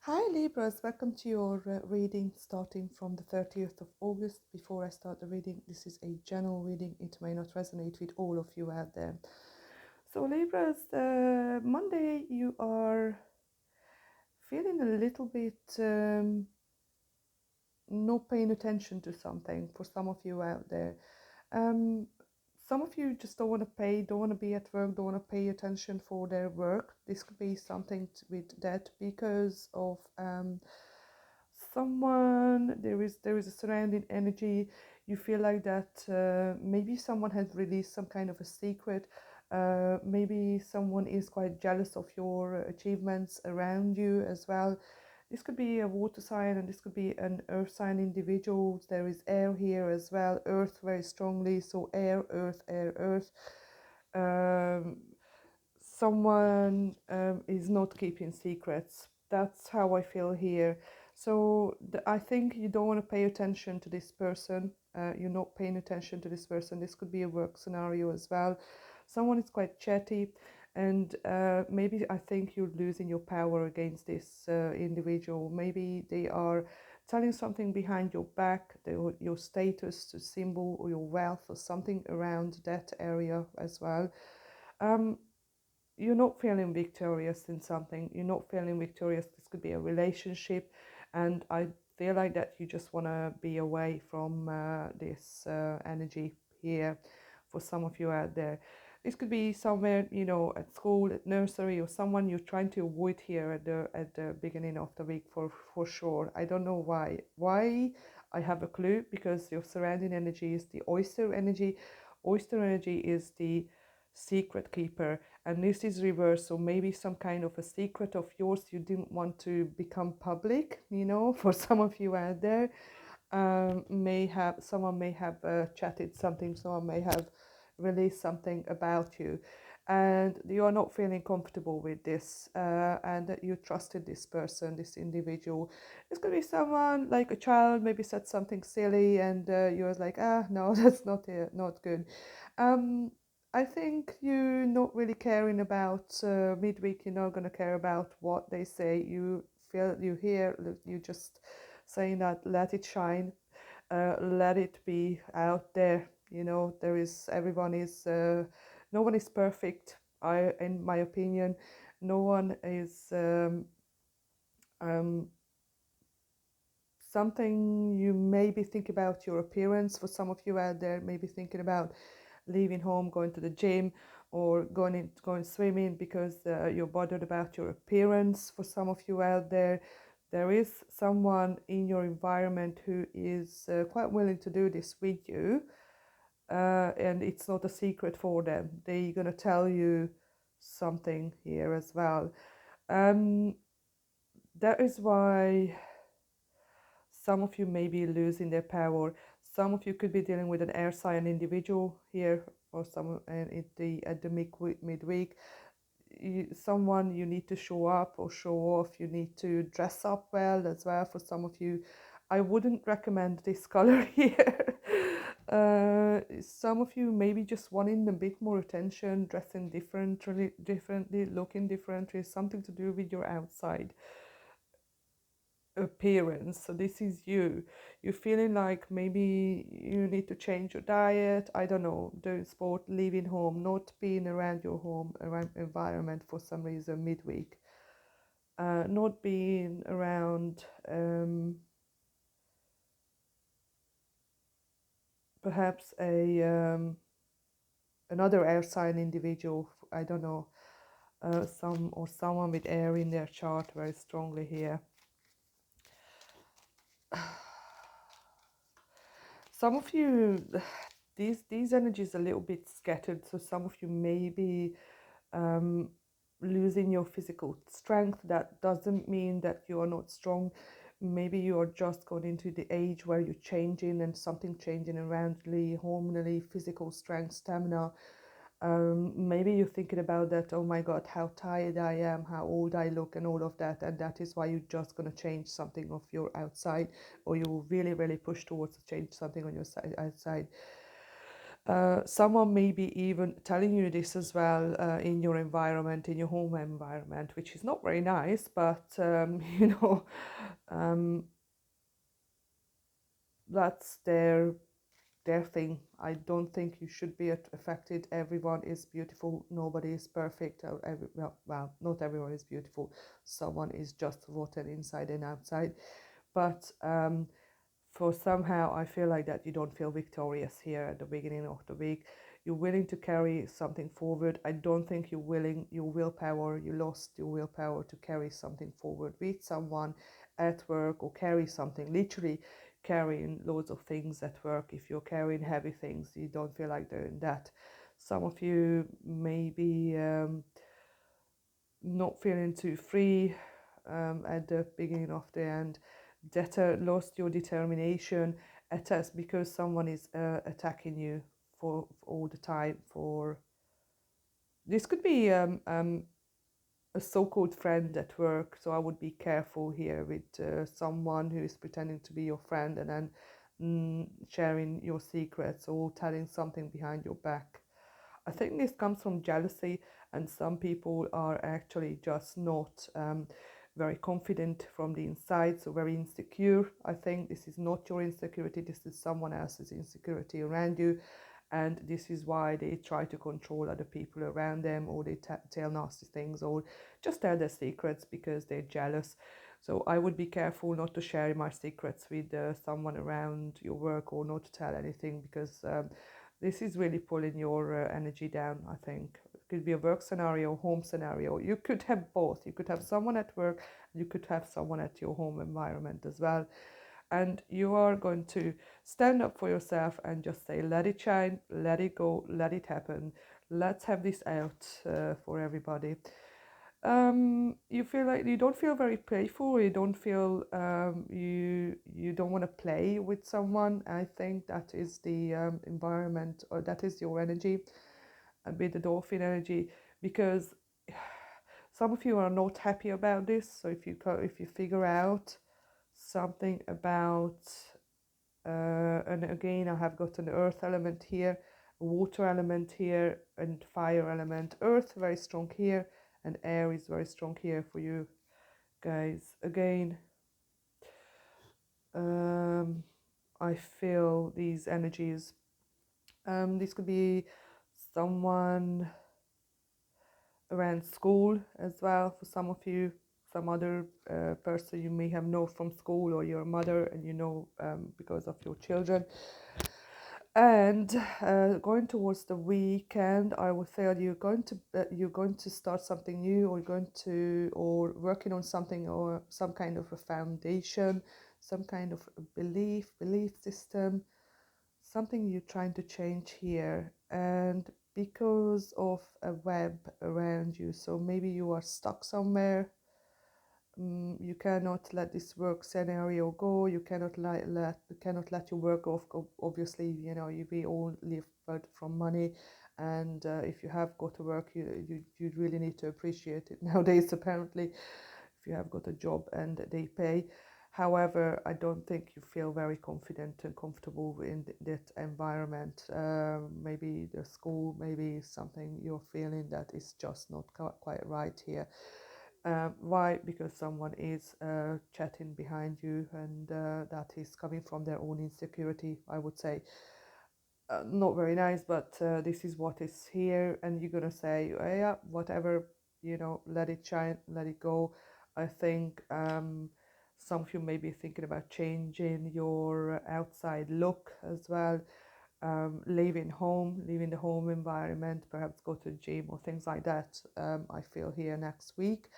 Hi Libras, welcome to your reading starting from the 30th of August. Before I start the reading, this is a general reading. It may not resonate with all of you out there. So Libras, Monday you are feeling a little bit not paying attention to something for some of you out there. Um, some of you just don't want to be at work, don't want to pay attention for their work. This could be something with that because of someone. There is a surrounding energy. You feel like that maybe someone has released some kind of a secret. Maybe someone is quite jealous of your achievements around you as well. This could be a water sign and this could be an earth sign individual. There is air here as well, earth very strongly, so air, earth. Um, Someone is not keeping secrets. That's how I feel here. So I think you don't want to pay attention to this person. You're not paying attention to this person. This could be a work scenario as well. Someone is quite chatty, and maybe I think you're losing your power against this individual. Maybe they are telling something behind your back, your status, symbol, or your wealth, or something around that area as well. Um, you're not feeling victorious in something. You're not feeling victorious. This could be a relationship, and I feel like that you just want to be away from this energy here for some of you out there. This could be somewhere, at school, at nursery, or someone you're trying to avoid here at the beginning of the week for sure. I don't know why. Why? I have a clue, because your surrounding energy is the oyster energy. Oyster energy is the secret keeper, and this is reverse. So maybe some kind of a secret of yours you didn't want to become public, for some of you out there. Someone may have chatted something, someone may have released something about you, and you are not feeling comfortable with this, and that you trusted this person, this individual. This could be someone like a child maybe said something silly, and you was like, no, that's not good. um I think you're not really caring about midweek. You're not going to care about what they say. You feel, you hear, you just saying that let it shine, let it be out there. There is, everyone is, no one is perfect. In my opinion, no one is um, something. You maybe think about your appearance. For some of you out there, maybe thinking about leaving home, going to the gym, or going swimming because you're bothered about your appearance. For some of you out there, there is someone in your environment who is quite willing to do this with you, and it's not a secret for them. They're gonna tell you something here as well. Um, that is why some of you may be losing their power. Some of you could be dealing with an air sign individual here, or some at the midweek. Someone you need to show up or show off. You need to dress up well as well. For some of you, I wouldn't recommend this color here. Some of you maybe just wanting a bit more attention, dressing differently, looking differently, something to do with your outside appearance. So this is you. You're feeling like maybe you need to change your diet, I don't know, doing sport, leaving home, not being around your home, around environment for some reason midweek, not being around perhaps a another air sign individual, I don't know, someone with air in their chart very strongly here. Some of you, these energies are a little bit scattered, so some of you may be um, losing your physical strength. That doesn't mean that you are not strong. Maybe you are just going into the age where you're changing, and something changing around you, hormonally, physical strength, stamina. Maybe you're thinking about that, oh my God, how tired I am, how old I look, and all of that, and that is why you're just going to change something of your outside, or you really, really push towards to change something on your outside. Someone may be even telling you this as well in your environment, in your home environment, which is not very nice, but um, that's their thing. I don't think you should be affected. Everyone is beautiful. Nobody is perfect. Well, not everyone is beautiful. Someone is just rotten inside and outside. But for somehow I feel like that you don't feel victorious here at the beginning of the week. You're willing to carry something forward. I don't think you're willing, your willpower, you lost your willpower to carry something forward with someone at work, or carry something, literally carrying loads of things at work. If you're carrying heavy things, you don't feel like doing that. Some of you may be not feeling too free at the beginning of the end, that lost your determination at us because someone is attacking you for all the time. For this could be a so-called friend at work, so I would be careful here with someone who is pretending to be your friend and then sharing your secrets or telling something behind your back. I think this comes from jealousy, and some people are actually just not very confident from the inside, so very insecure. I think this is not your insecurity, this is someone else's insecurity around you, and this is why they try to control other people around them, or they tell nasty things, or just tell their secrets because they're jealous. So I would be careful not to share my secrets with someone around your work, or not to tell anything, because this is really pulling your energy down, I think. It could be a work scenario, home scenario. You could have both. You could have someone at work, you could have someone at your home environment as well. And you are going to stand up for yourself and just say, let it shine, let it go, let it happen. Let's have this out for everybody. You feel like you don't feel very playful, you don't feel you don't want to play with someone. I think that is the environment, or that is your energy, a bit the dolphin energy, because some of you are not happy about this. So if you figure out something about and again I have got an earth element here, a water element here, and fire element. Earth very strong here, and air is very strong here for you guys. Again, I feel these energies. This could be someone around school as well for some of you, some other person you may have known from school, or your mother, and because of your children. And going towards the weekend, I would say you're going to start something new, or working on something, or some kind of a foundation, some kind of a belief system, something you're trying to change here. And because of a web around you, so maybe you are stuck somewhere. You cannot let this work scenario go. You cannot let your work off. Obviously, we all live but from money, and if you have got to work, you really need to appreciate it nowadays. Apparently, if you have got a job and they pay. However, I don't think you feel very confident and comfortable in that environment. Maybe the school, maybe something you're feeling that is just not quite right here. Why? Because someone is chatting behind you, and that is coming from their own insecurity, I would say. Not very nice, but this is what is here, and you're gonna say, oh, yeah, whatever, let it shine, let it go. I think some of you may be thinking about changing your outside look as well, leaving the home environment, perhaps go to the gym or things like that. I feel here next week,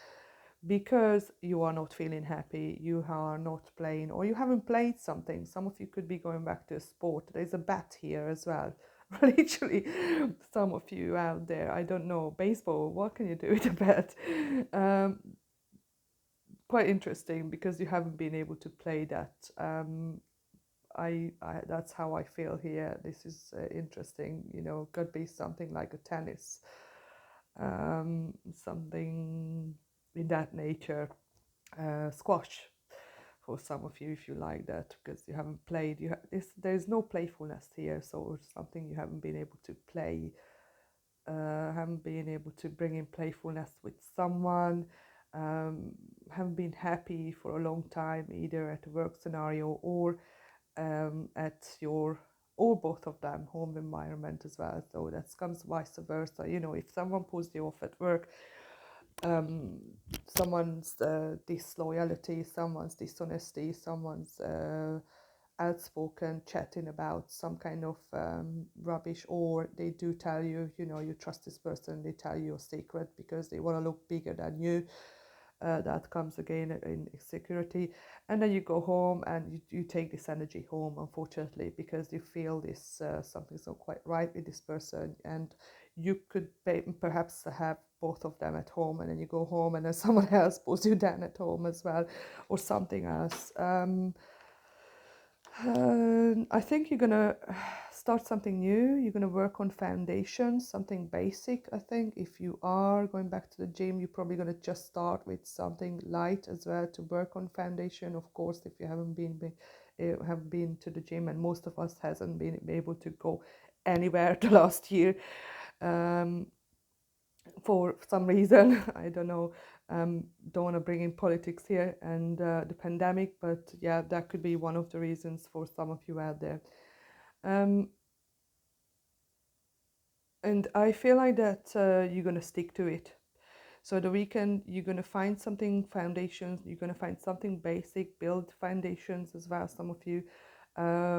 because you are not feeling happy, you are not playing, or you haven't played something. Some of you could be going back to a sport. There's a bat here as well. Literally, some of you out there, I don't know, baseball, what can you do with a bat? Quite interesting, because you haven't been able to play that. I that's how I feel here. This is interesting. Could be something like a tennis, something in that nature, squash. for some of you if you like that, because you haven't played. There's no playfulness here, so it's something you haven't been able to play, haven't been able to bring in playfulness with someone, haven't been happy for a long time, either at a work scenario or at your, or both of them, home environment as well. So that comes vice versa. You know, if someone pulls you off at work, um, someone's disloyalty, someone's dishonesty, someone's outspoken chatting about some kind of rubbish, or they do tell you, you know, you trust this person, they tell you a secret because they want to look bigger than you. That comes again in security. And then you go home and you take this energy home, unfortunately, because you feel this something's not quite right with this person, and you could perhaps have both of them at home, and then you go home and then someone else pulls you down at home as well, or something else. I think you're gonna start something new. You're gonna work on foundations, something basic. I think if you are going back to the gym, you're probably gonna just start with something light as well to work on foundation. Of course, if you haven't been to the gym, and most of us hasn't been able to go anywhere the last year, um, for some reason. I don't know. Don't want to bring in politics here and the pandemic, but yeah, that could be one of the reasons for some of you out there. Um, and I feel like that you're going to stick to it. So the weekend, you're going to find something foundations, you're going to find something basic, build foundations as well. Some of you,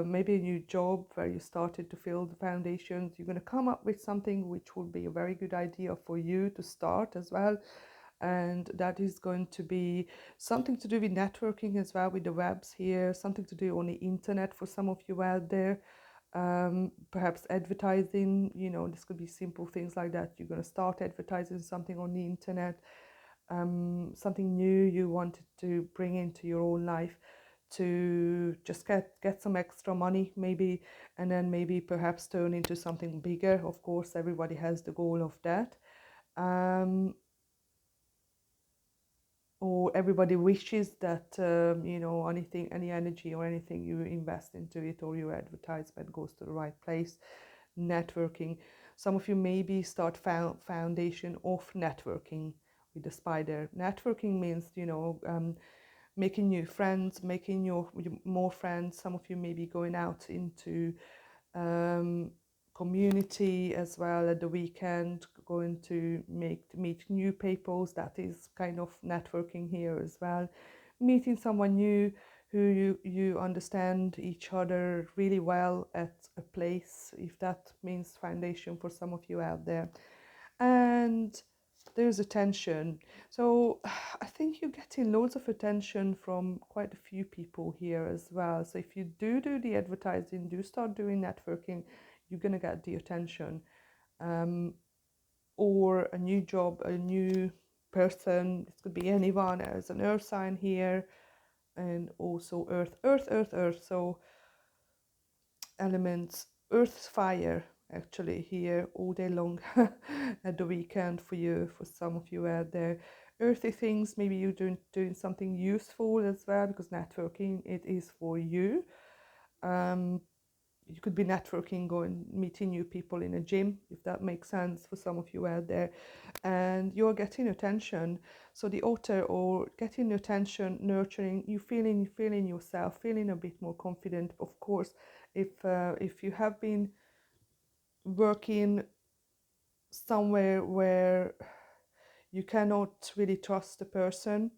maybe a new job where you started to build the foundations. You're going to come up with something which would be a very good idea for you to start as well. And that is going to be something to do with networking as well, with the webs here, something to do on the internet for some of you out there. Perhaps advertising, you know, this could be simple things like that. You're going to start advertising something on the internet, something new you wanted to bring into your own life to just get some extra money maybe, and then maybe perhaps turn into something bigger. Of course, everybody has the goal of that. Or everybody wishes that you know, any energy or anything you invest into it, or your advertisement goes to the right place. Networking, some of you maybe start foundation of networking with the spider. Networking means, you know, making new friends, making your more friends. Some of you may be going out into um, community as well at the weekend, going to meet new people. That is kind of networking here as well. Meeting someone new who you understand each other really well at a place, if that means foundation for some of you out there. And there's attention. So I think you're getting loads of attention from quite a few people here as well. So if you do the advertising, do start doing networking, you're going to get the attention. Or a new job, a new person. This could be anyone. There's an earth sign here, and also earth. So elements, earth, fire, actually here all day long at the weekend for you, for some of you out there. Earthy things, maybe you're doing something useful as well, because networking, it is for you. You could be networking, going meeting new people in a gym, if that makes sense for some of you out there. And you're getting attention. So the author, or getting attention, nurturing, you feeling yourself, feeling a bit more confident. Of course, if you have been working somewhere where you cannot really trust the person,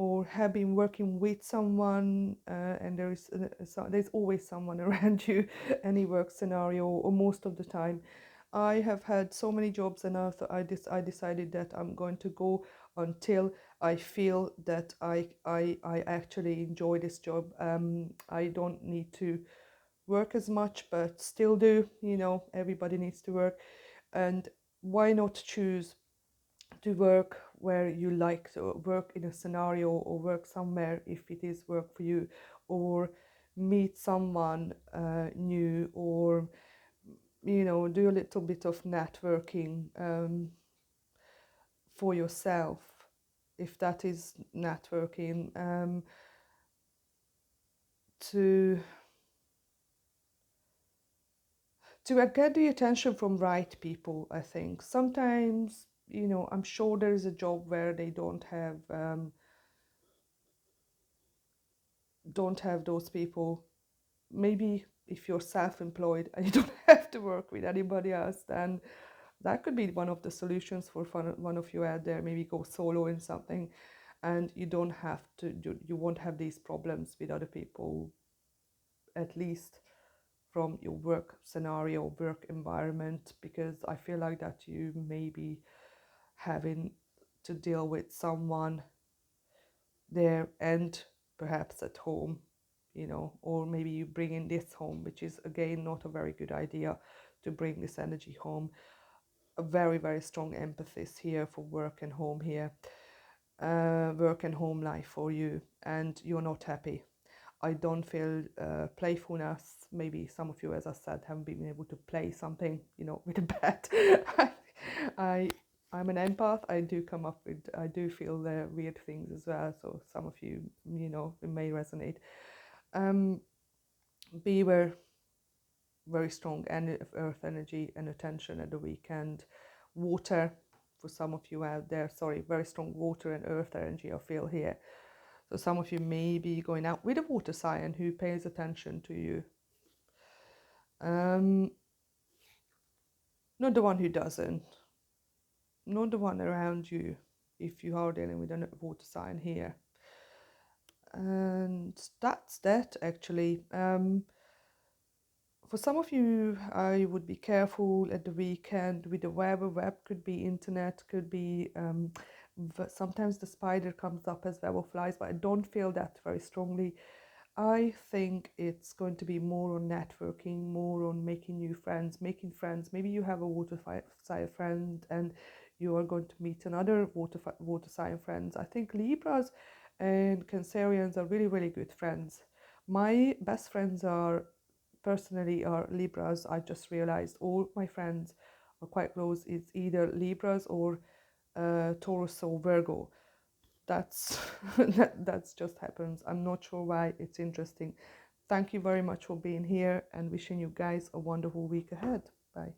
or have been working with someone, and there's always someone around you, any work scenario, or most of the time. I have had so many jobs, and I decided that I'm going to go until I feel that I actually enjoy this job. I don't need to work as much, but still do, you know, everybody needs to work. And why not choose to work where you like to work, in a scenario, or work somewhere if it is work for you, or meet someone new, or, you know, do a little bit of networking for yourself, if that is networking. to get the attention from right people. I think sometimes, I'm sure there is a job where they don't have those people. Maybe if you're self-employed and you don't have to work with anybody else, then that could be one of the solutions for one of you out there. Maybe go solo in something, and you don't have to you won't have these problems with other people, at least from your work scenario, work environment, because I feel like that you may be having to deal with someone there and perhaps at home, or maybe you bring in this home, which is again not a very good idea to bring this energy home. A very, very strong emphasis here for work and home here, work and home life for you, and you're not happy. I don't feel playfulness. Maybe some of you, as I said, haven't been able to play something, with a bat. I I'm an empath. I do feel the weird things as well. So some of you, it may resonate. Um, be very strong earth energy and attention at the weekend. Water, for some of you out there, sorry, very strong water and earth energy I feel here. So some of you may be going out with a water sign who pays attention to you. Not the one who doesn't. Not the one around you, if you are dealing with a water sign here. And that's that, actually. For some of you, I would be careful at the weekend with the web. A web could be internet, could be sometimes the spider comes up as web of flies, but I don't feel that very strongly. I think it's going to be more on networking, more on making new friends, making friends. Maybe you have a water sign friend and you are going to meet another water sign friends. I think Libras and Cancerians are really, really good friends. My best friends personally are Libras. I just realized all my friends are quite close. It's either Libras or Taurus or Virgo. That's that's just happens. I'm not sure why. It's interesting. Thank you very much for being here and wishing you guys a wonderful week ahead. Bye.